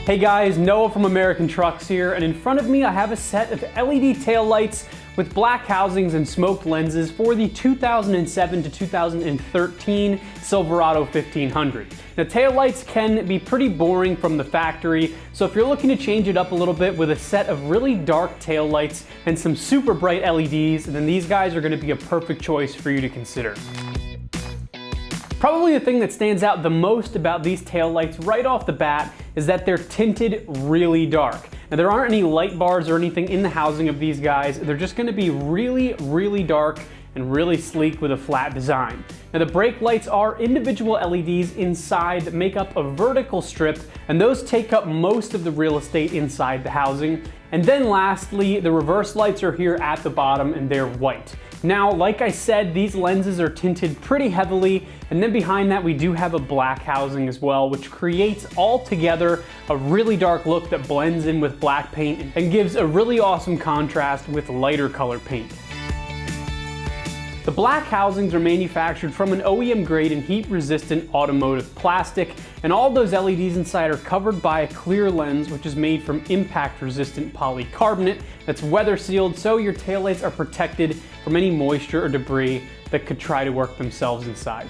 Hey guys, Noah from American Trucks here, and in front of me I have a set of LED taillights with black housings and smoked lenses for the 2007 to 2013 Silverado 1500. Now taillights can be pretty boring from the factory, so if you're looking to change it up a little bit with a set of really dark taillights and some super bright LEDs, then these guys are going to be a perfect choice for you to consider. Probably the thing that stands out the most about these taillights right off the bat is that they're tinted really dark. Now there aren't any light bars or anything in the housing of these guys. They're just gonna be really dark and really sleek with a flat design. Now the brake lights are individual LEDs inside that make up a vertical strip, and those take up most of the real estate inside the housing. And then lastly, the reverse lights are here at the bottom and they're white. Now, like I said, these lenses are tinted pretty heavily, and then behind that we do have a black housing as well, which creates altogether a really dark look that blends in with black paint and gives a really awesome contrast with lighter color paint. The black housings are manufactured from an OEM grade and heat resistant automotive plastic, and all those LEDs inside are covered by a clear lens which is made from impact resistant polycarbonate that's weather sealed, so your taillights are protected from any moisture or debris that could try to work themselves inside.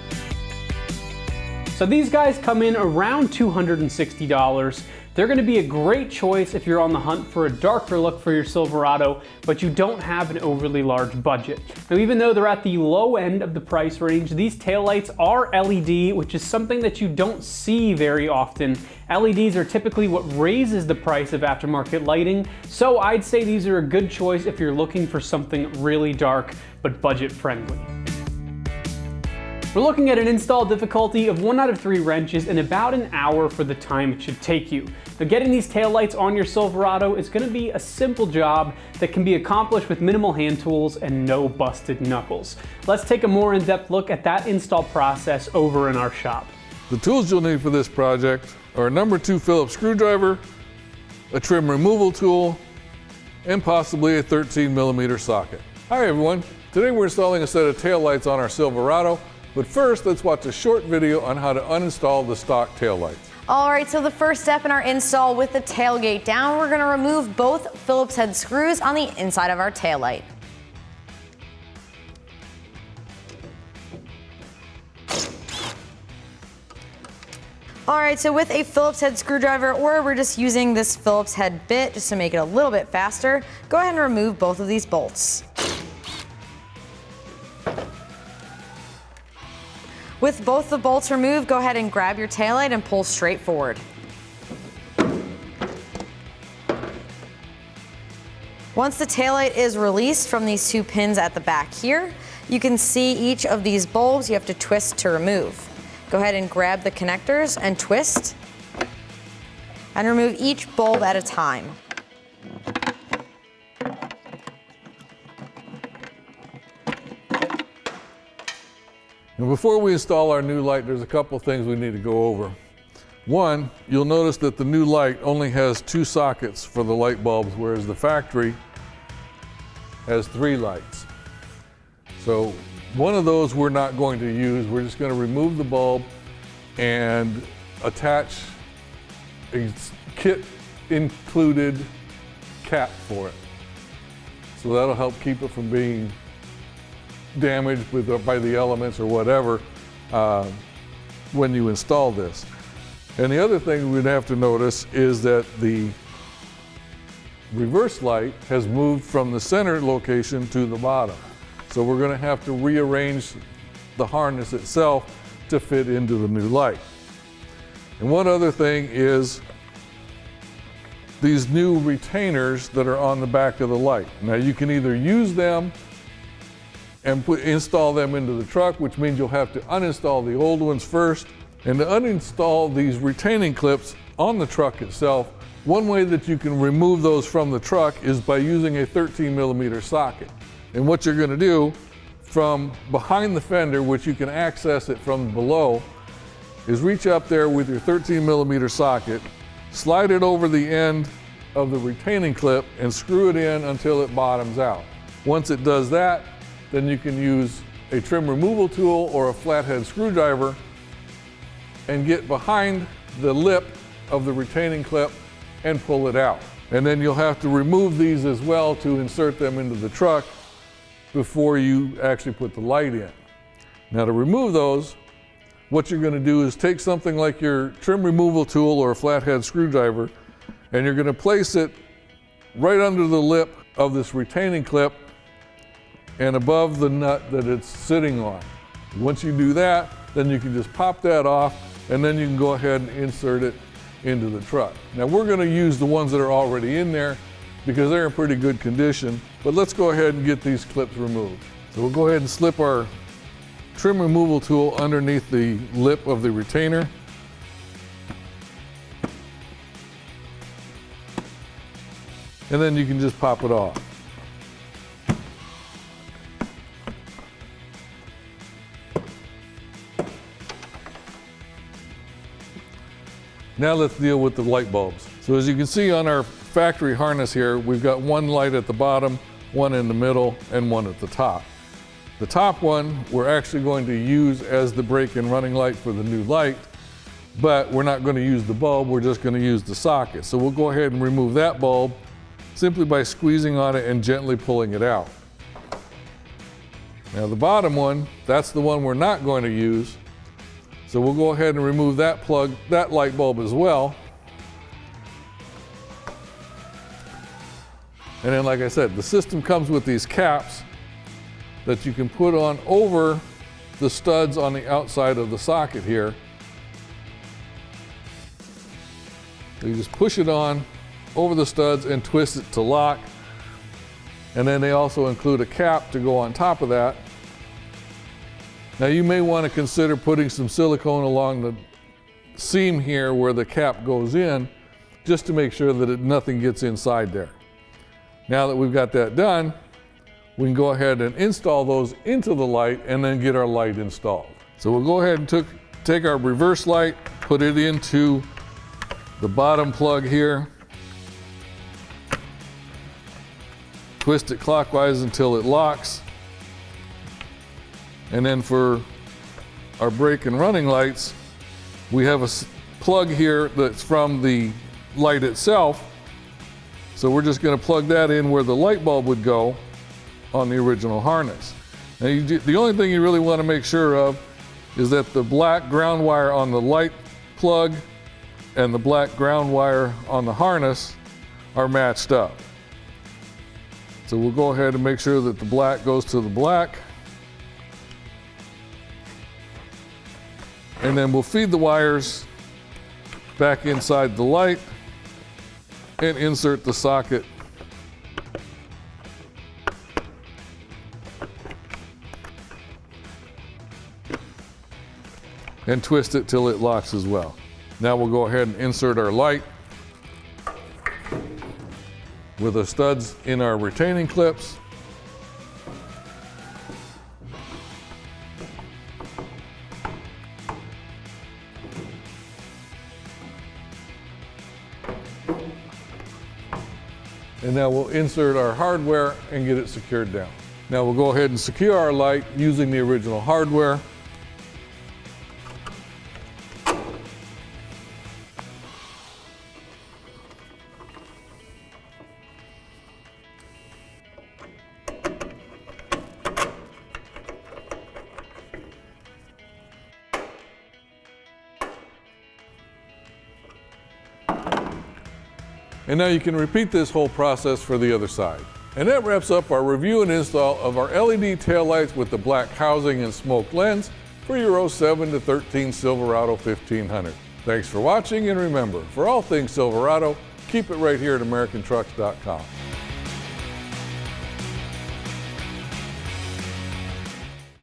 So these guys come in around $260. They're going to be a great choice if you're on the hunt for a darker look for your Silverado, but you don't have an overly large budget. Now, even though they're at the low end of the price range, these taillights are LED, which is something that you don't see very often. LEDs are typically what raises the price of aftermarket lighting, so I'd say these are a good choice if you're looking for something really dark but budget friendly. We're looking at an install difficulty of 1 out of 3 wrenches and about an hour for the time it should take you. Now, getting these taillights on your Silverado is going to be a simple job that can be accomplished with minimal hand tools and no busted knuckles. Let's take a more in-depth look at that install process over in our shop. The tools you'll need for this project are a number 2 Phillips screwdriver, a trim removal tool, and possibly a 13mm socket. Hi everyone, today we're installing a set of taillights on our Silverado. But first, let's watch a short video on how to uninstall the stock taillights. All right, so the first step in our install with the tailgate down, we're gonna remove both Phillips head screws on the inside of our taillight. All right, so with a Phillips head screwdriver, or we're just using this Phillips head bit just to make it a little bit faster, go ahead and remove both of these bolts. With both the bolts removed, go ahead and grab your taillight and pull straight forward. Once the taillight is released from these 2 pins at the back here, you can see each of these bulbs you have to twist to remove. Go ahead and grab the connectors and twist, and remove each bulb at a time. Now before we install our new light, there's a couple things we need to go over. One, you'll notice that the new light only has 2 sockets for the light bulbs, whereas the factory has 3 lights. So one of those we're not going to use. We're just going to remove the bulb and attach a kit included cap for it. So that'll help keep it from being damaged by the elements or whatever when you install this. And the other thing we'd have to notice is that the reverse light has moved from the center location to the bottom. So we're going to have to rearrange the harness itself to fit into the new light. And one other thing is these new retainers that are on the back of the light. Now you can either use them and install them into the truck, which means you'll have to uninstall the old ones first. And to uninstall these retaining clips on the truck itself, one way that you can remove those from the truck is by using a 13mm socket. And what you're going to do from behind the fender, which you can access it from below, is reach up there with your 13mm socket, slide it over the end of the retaining clip and screw it in until it bottoms out. Once it does that, then you can use a trim removal tool or a flathead screwdriver and get behind the lip of the retaining clip and pull it out. And then you'll have to remove these as well to insert them into the truck before you actually put the light in. Now to remove those, what you're going to do is take something like your trim removal tool or a flathead screwdriver, and you're going to place it right under the lip of this retaining clip and above the nut that it's sitting on. Once you do that, then you can just pop that off, and then you can go ahead and insert it into the truck. Now we're going to use the ones that are already in there because they're in pretty good condition, but let's go ahead and get these clips removed. So we'll go ahead and slip our trim removal tool underneath the lip of the retainer. And then you can just pop it off. Now let's deal with the light bulbs. So as you can see on our factory harness here, we've got one light at the bottom, one in the middle, and one at the top. The top one we're actually going to use as the brake and running light for the new light, but we're not going to use the bulb, we're just going to use the socket. So we'll go ahead and remove that bulb simply by squeezing on it and gently pulling it out. Now the bottom one, that's the one we're not going to use. So we'll go ahead and remove that plug, that light bulb as well. And then like I said, the system comes with these caps that you can put on over the studs on the outside of the socket here. So you just push it on over the studs and twist it to lock. And then they also include a cap to go on top of that. Now you may want to consider putting some silicone along the seam here where the cap goes in, just to make sure that nothing gets inside there. Now that we've got that done, we can go ahead and install those into the light and then get our light installed. So we'll go ahead and take our reverse light, put it into the bottom plug here, twist it clockwise until it locks. And then for our brake and running lights, we have a plug here that's from the light itself. So we're just going to plug that in where the light bulb would go on the original harness. Now the only thing you really want to make sure of is that the black ground wire on the light plug and the black ground wire on the harness are matched up. So we'll go ahead and make sure that the black goes to the black. And then we'll feed the wires back inside the light and insert the socket and twist it till it locks as well. Now we'll go ahead and insert our light with the studs in our retaining clips. And now we'll insert our hardware and get it secured down. Now we'll go ahead and secure our light using the original hardware. And now you can repeat this whole process for the other side. And that wraps up our review and install of our LED taillights with the black housing and smoke lens for your 07 to 13 Silverado 1500. Thanks for watching, and remember, for all things Silverado, keep it right here at AmericanTrucks.com.